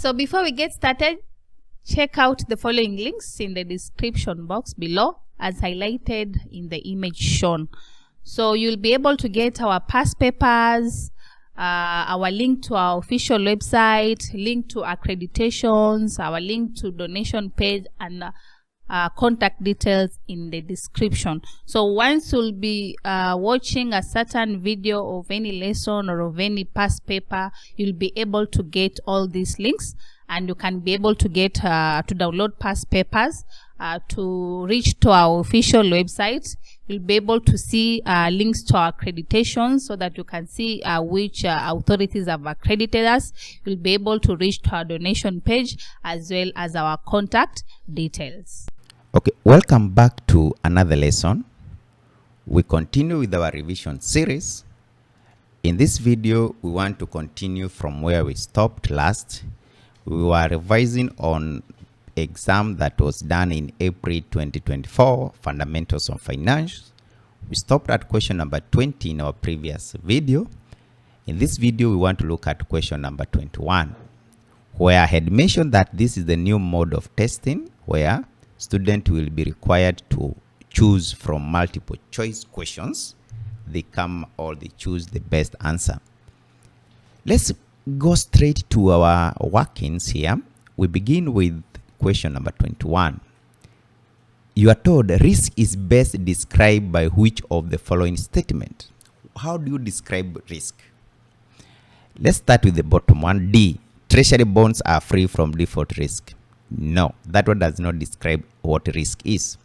So before we get started, check out the following links in the description box below as highlighted in the image shown. So you'll be able to get our past papers, our link to our official website, link to accreditations, our link to donation page, and contact details in the description. So once you'll be watching a certain video of any lesson or of any past paper, you'll be able to get all these links, and you can be able to get to download past papers, to reach to our official website. You'll be able to see links to our accreditations so that you can see which authorities have accredited us. You'll be able to reach to our donation page as well as our contact details. Okay, welcome back to another lesson. We continue with our revision series. In this video, we want to continue from where we stopped last. We were revising on exam that was done in April 2024, Fundamentals of Finance. We stopped at question number 20 in our previous video. In this video, we want to look at question number 21, where I had mentioned that this is the new mode of testing where students will be required to choose from multiple choice questions. They choose the best answer. Let's go straight to our workings here. We begin with question number 21. You are told risk is best described by which of the following statement? How do you describe risk? Let's start with the bottom one. D. Treasury bonds are free from default risk. No, that one does not describe what risk is.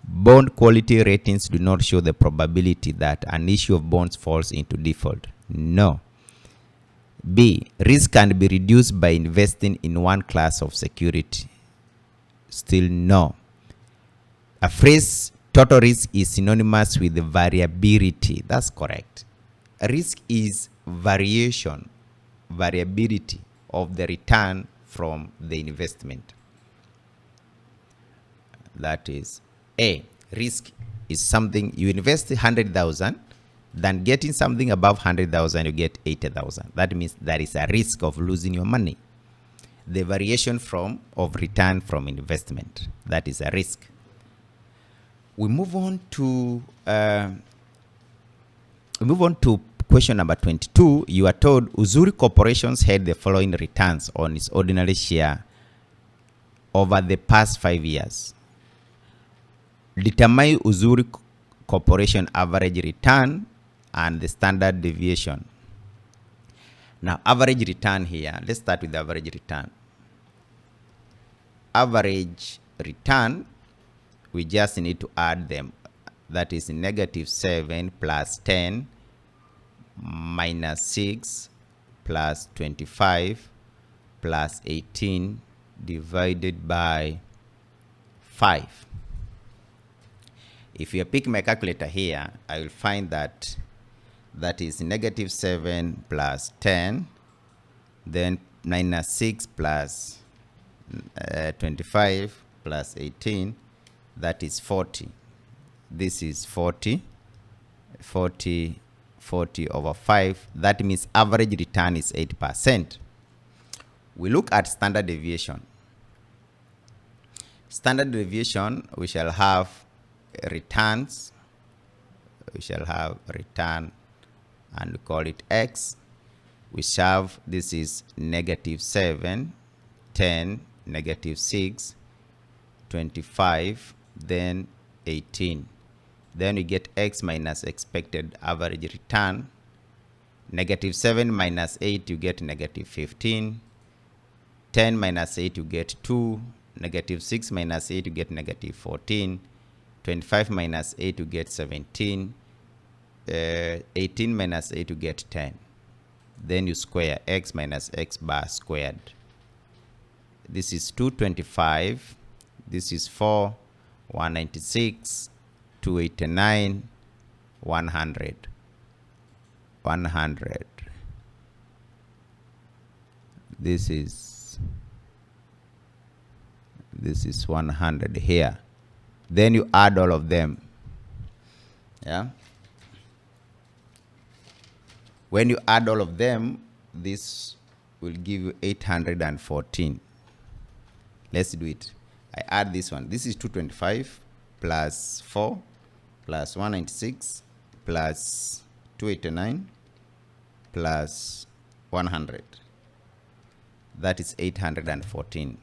Bond quality ratings do not show the probability that an issue of bonds falls into default. No. B. Risk can be reduced by investing in one class of security. Still no. A phrase total risk is synonymous with variability. That's correct. Risk is variability of the return from the investment. That is A. Risk is something you invest 100,000, then getting something above 100,000 you get 80,000. That means there is a risk of losing your money. The variation of return from investment, that is a risk. We move on to question number 22. You are told Uzuri Corporations had the following returns on its ordinary share over the past 5 years. Determine Uzuri Corporation average return and the standard deviation. Now, average return here, let's start with the average return. Average return, we just need to add them. That is -7 plus 10 minus 6 plus 25 plus 18 divided by 5. If you pick my calculator here, I will find that is -7 plus 10, then minus 6 plus 25 plus 18, that is 40. This is 40 over 5. That means average return is 8%. We look at standard deviation. Standard deviation, we shall have returns. We shall have return and we call it X. We have, this is -7, 10, -6, 25, then 18. Then we get X minus expected average return. -7 minus 8, you get -15. 10 minus 8, you get 2. -6 minus 8, you get -14. 25 minus 8, you get 17. 18 minus 8, you get 10. Then you square X minus X bar squared. This is 225. This is 4, 196, 289, 100. 100. This is 100 here. Then you add all of them. Yeah. When you add all of them, this will give you 814. Let's do it. I add this one. This is 225 plus 4 plus 196 plus 289 plus 100. That is 814.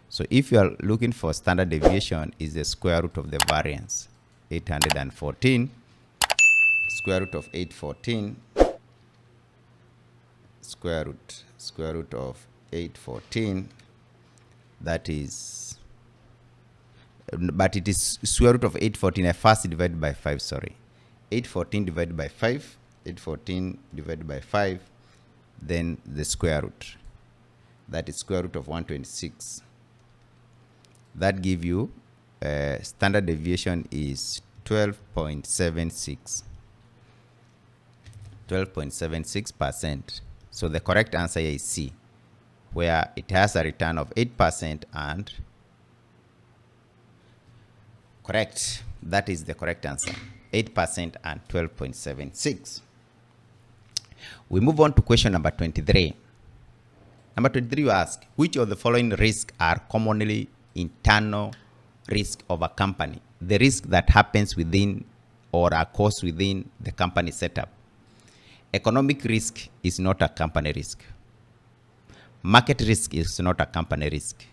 So if you are looking for standard deviation, is the square root of the variance. 814 square root of 814 square root of 814, that is, but it is square root of 814. I first divided by 5, sorry. 814 divided by 5, 814 divided by 5, then the square root. That is square root of 126. That give you standard deviation is 12.76. 12.76%. So the correct answer here is C, where it has a return of 8% and correct. That is the correct answer. 8% and 12.76. We move on to question number 23. Number 23, you ask, which of the following risks are commonly internal risk of a company? The risk that happens within or are caused within the company setup. Economic risk is not a company risk. Market risk is not a company risk.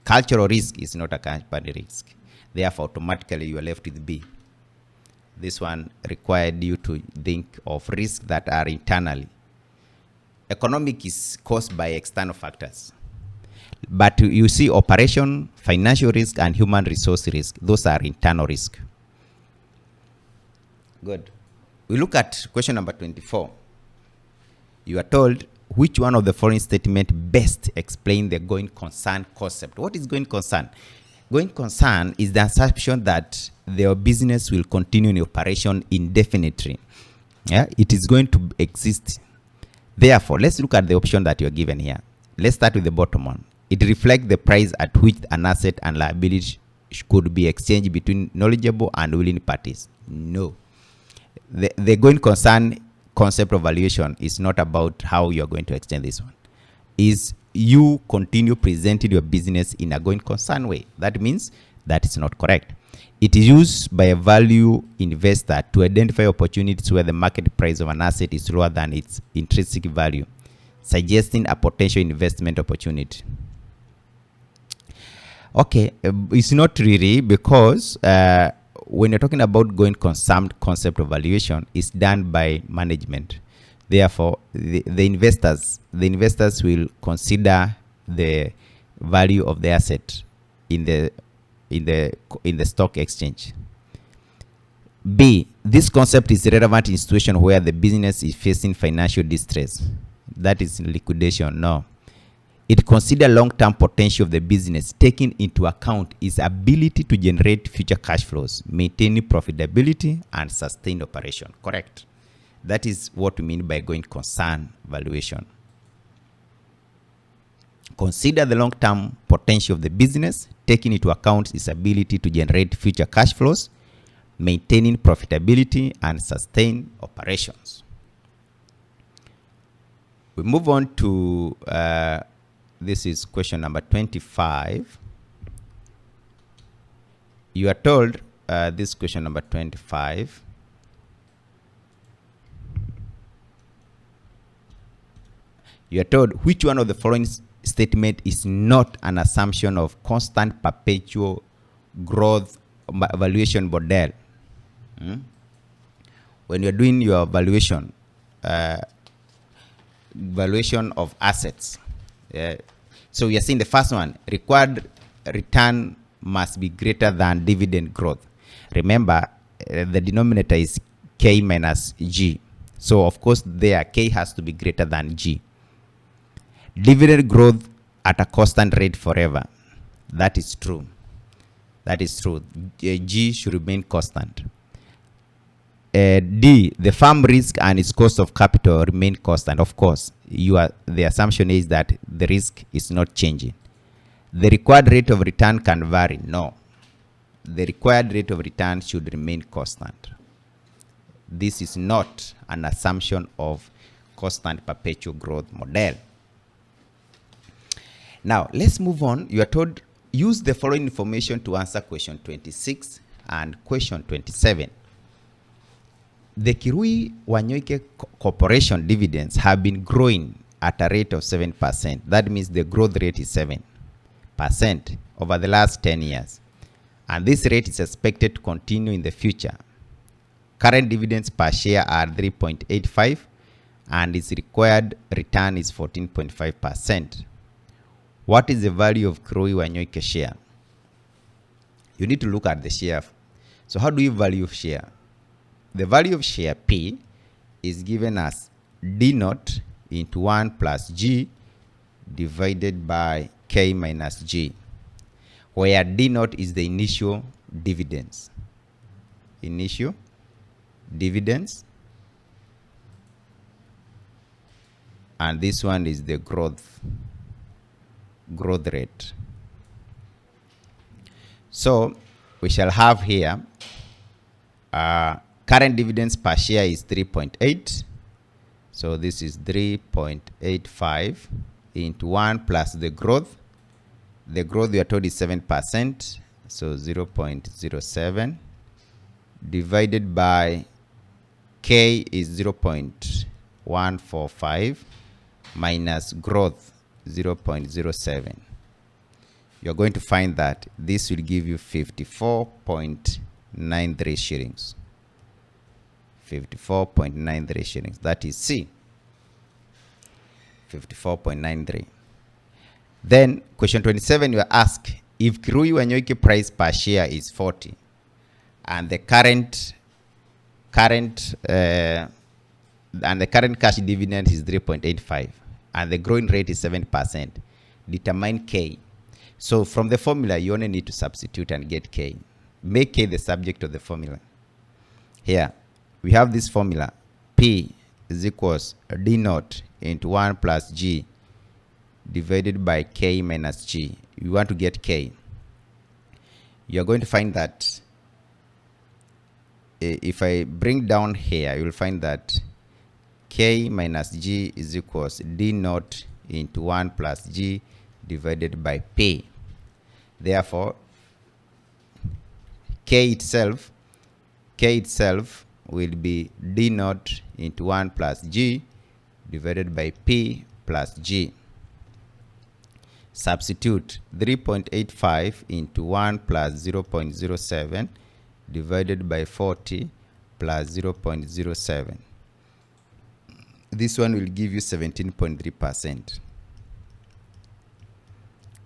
Cultural risk is not a company risk. Therefore, automatically you are left with B. This one required you to think of risks that are internally. Economic is caused by external factors. But you see operation, financial risk, and human resource risk. Those are internal risk. Good. We look at question number 24. You are told which one of the following statement best explain the going concern concept. What is going concern? Going concern is the assumption that their business will continue in operation indefinitely. Yeah, it is going to exist. Therefore, let's look at the option that you are given here. Let's start with the bottom one. It reflects the price at which an asset and liability could be exchanged between knowledgeable and willing parties. No. The going concern concept of valuation is not about how you are going to extend this one. Is you continue presenting your business in a going concern way. That means that is not correct. It is used by a value investor to identify opportunities where the market price of an asset is lower than its intrinsic value, suggesting a potential investment opportunity. Okay, it's not really, because when you're talking about going concern concept of valuation, it's done by management. Therefore, the investors will consider the value of the asset in the stock exchange. B, this concept is relevant in situation where the business is facing financial distress. That is liquidation. No. It considers long-term potential of the business, taking into account its ability to generate future cash flows, maintaining profitability, and sustain operation. Correct. That is what we mean by going concern valuation. Consider the long-term potential of the business, taking into account its ability to generate future cash flows, maintaining profitability, and sustain operations. We move on to this is question number 25. You are told this question number 25. You are told which one of the following statement is not an assumption of constant perpetual growth valuation model. When you're doing your valuation of assets, so we are seeing the first one, required return must be greater than dividend growth. Remember, the denominator is K minus G. So of course there K has to be greater than G. Dividend growth at a constant rate forever. That is true. That is true. G should remain constant. D, the firm risk and its cost of capital remain constant. Of course, the assumption is that the risk is not changing. The required rate of return can vary. No. The required rate of return should remain constant. This is not an assumption of constant perpetual growth model. Now, let's move on. You are told use the following information to answer question 26 and question 27. The Kirui Wanyoike Corporation dividends have been growing at a rate of 7%. That means the growth rate is 7% over the last 10 years. And this rate is expected to continue in the future. Current dividends per share are 3.85 and its required return is 14.5%. What is the value of Kirui Wanyoike share? You need to look at the share. So how do you value share? The value of share P is given as D naught into 1 plus G divided by K minus G, where D naught is the initial dividends. Initial dividends. And this one is the growth rate. So we shall have here current dividends per share is 3.8. So this is 3.85 into 1 plus the growth. The growth we are told is 7%. So 0.07 divided by K is 0.145 minus growth 0.07. You're going to find that this will give you 54.93 shillings. 54.93 shillings. That is C. 54.93. Then question 27, you are asked if Kirui Wanyoike price per share is 40 and the current cash dividend is 3.85 and the growing rate is 7%. Determine K. So from the formula, you only need to substitute and get K. Make K the subject of the formula. Here, we have this formula. P is equals D naught into 1 plus G divided by K minus G. You want to get K. You are going to find that if I bring down here, you will find that K minus G is equals D naught into 1 plus G divided by P. Therefore, K itself will be D naught into 1 plus G divided by P plus G. Substitute 3.85 into 1 plus 0.07 divided by 40 plus 0.07. This one will give you 17.3%.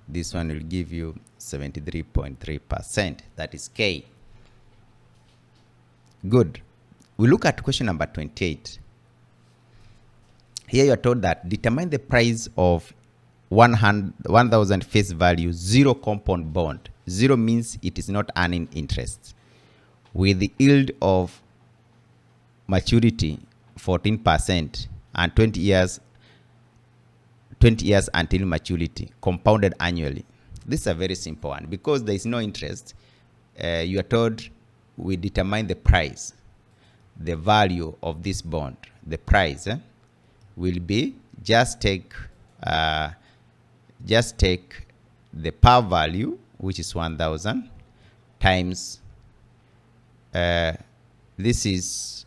This one will give you 73.3%. That is K. Good. We look at question number 28. Here you are told that determine the price of 1,000 face value 0 compound bond. 0 means it is not earning interest. With the yield of maturity 14% and 20 years until maturity, compounded annually. This is a very simple one because there is no interest. You are told we determine the price, the value of this bond. The price will be just take the par value, which is 1,000, times this is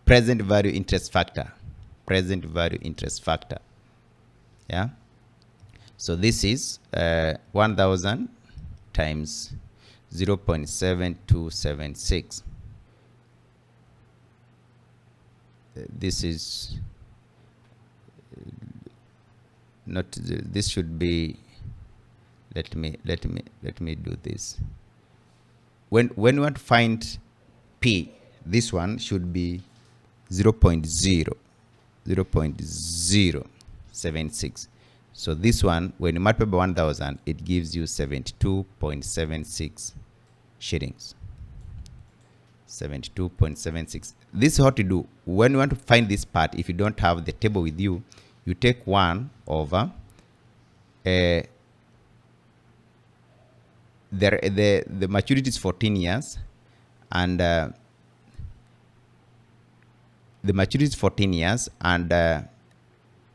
present value interest factor. Present value interest factor. Yeah. So this is 1,000 times 0.7276. This is not. This should be. Let me do this. When we want to find P, this one should be 0.076. So this one, when you multiply by 1,000, it gives you 72.76 shillings. 72.76. This is how to do. When you want to find this part, if you don't have the table with you, you take 1 over the maturity is 14 years, and the maturity is 14 years, and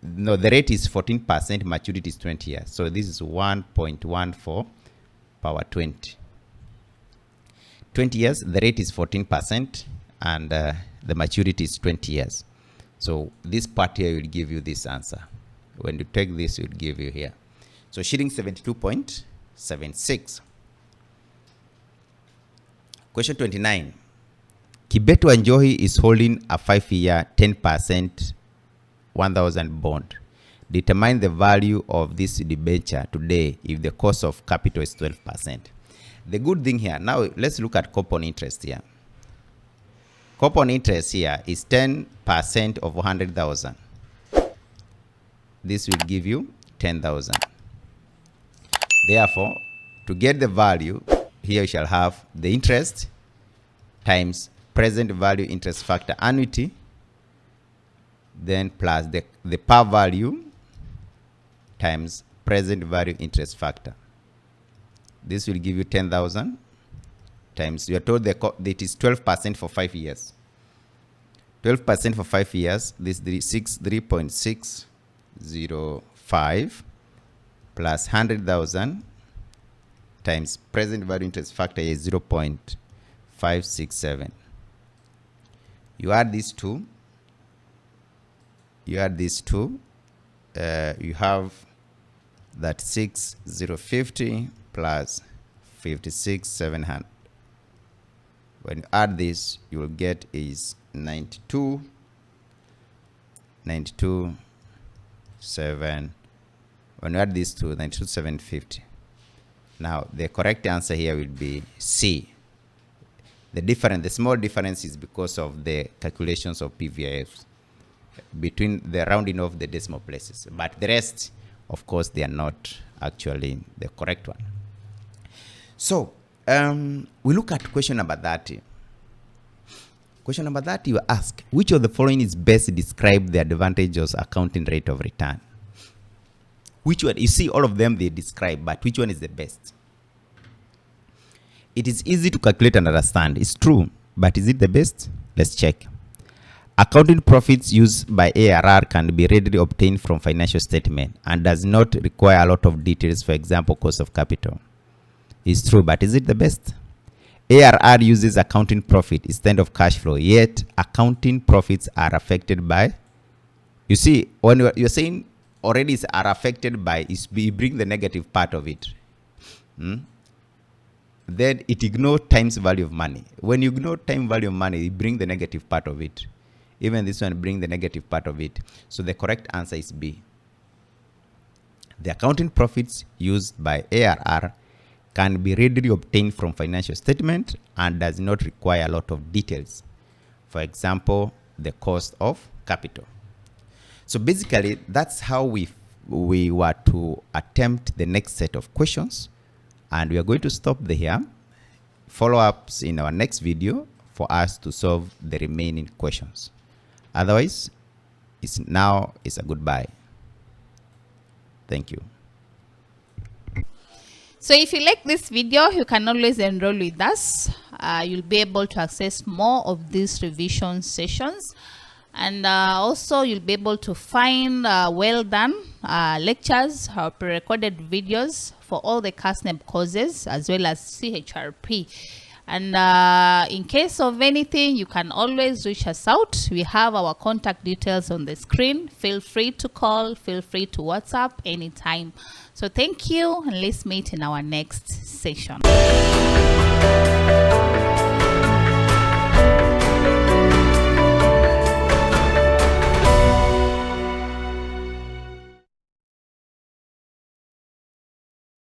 no, the rate is 14%, maturity is 20 years. So this is 1.14 power 20. 20 years, the rate is 14%, and the maturity is 20 years. So this part here will give you this answer. When you take this, it will give you here. So shilling 72.76. Question 29. Kibetu Anjohi is holding a 5-year 10% 1,000 bond. Determine the value of this debenture today if the cost of capital is 12%. The good thing here, now let's look at coupon interest here. Coupon interest here is 10% of 100,000. This will give you 10,000. Therefore, to get the value, here you shall have the interest times present value interest factor annuity, then plus the par value times present value interest factor. This will give you 10,000 times, you are told that it is 12% for 5 years. 12% for 5 years, this 3.605 plus 100,000 times present value interest factor is 0.567. You add these two. You have that 6,050 plus 56,700. When you add this, you will get is 92,700. When you add these two, 92,750. Now the correct answer here will be C. The small difference is because of the calculations of PVIFs between the rounding of the decimal places. But the rest, of course, they are not actually the correct one. So we look at question number 30. Question number 30, you ask, which of the following is best to describe the advantageous accounting rate of return? Which one? You see all of them they describe, but which one is the best? It is easy to calculate and understand. It's true, but is it the best? Let's check. Accounting profits used by ARR can be readily obtained from financial statement and does not require a lot of details, for example, cost of capital. It's true, but is it the best? ARR uses accounting profit instead of cash flow, yet accounting profits are affected by, you see, when you're saying already are affected by, you bring the negative part of it. Then it ignores times value of money. When you ignore time value of money, you bring the negative part of it. Even this one bring the negative part of it. So the correct answer is B. The accounting profits used by ARR can be readily obtained from financial statement and does not require a lot of details. For example, the cost of capital. So basically, that's how we were to attempt the next set of questions. And we are going to stop here. Follow-ups in our next video for us to solve the remaining questions. Otherwise, it's a goodbye. Thank you. So if you like this video, you can always enroll with us. You'll be able to access more of these revision sessions. And also you'll be able to find well done lectures or pre-recorded videos for all the KASNEB courses as well as CHRP. And in case of anything, you can always reach us out. We have our contact details on the screen. Feel free to call, feel free to WhatsApp anytime. So thank you, and let's meet in our next session.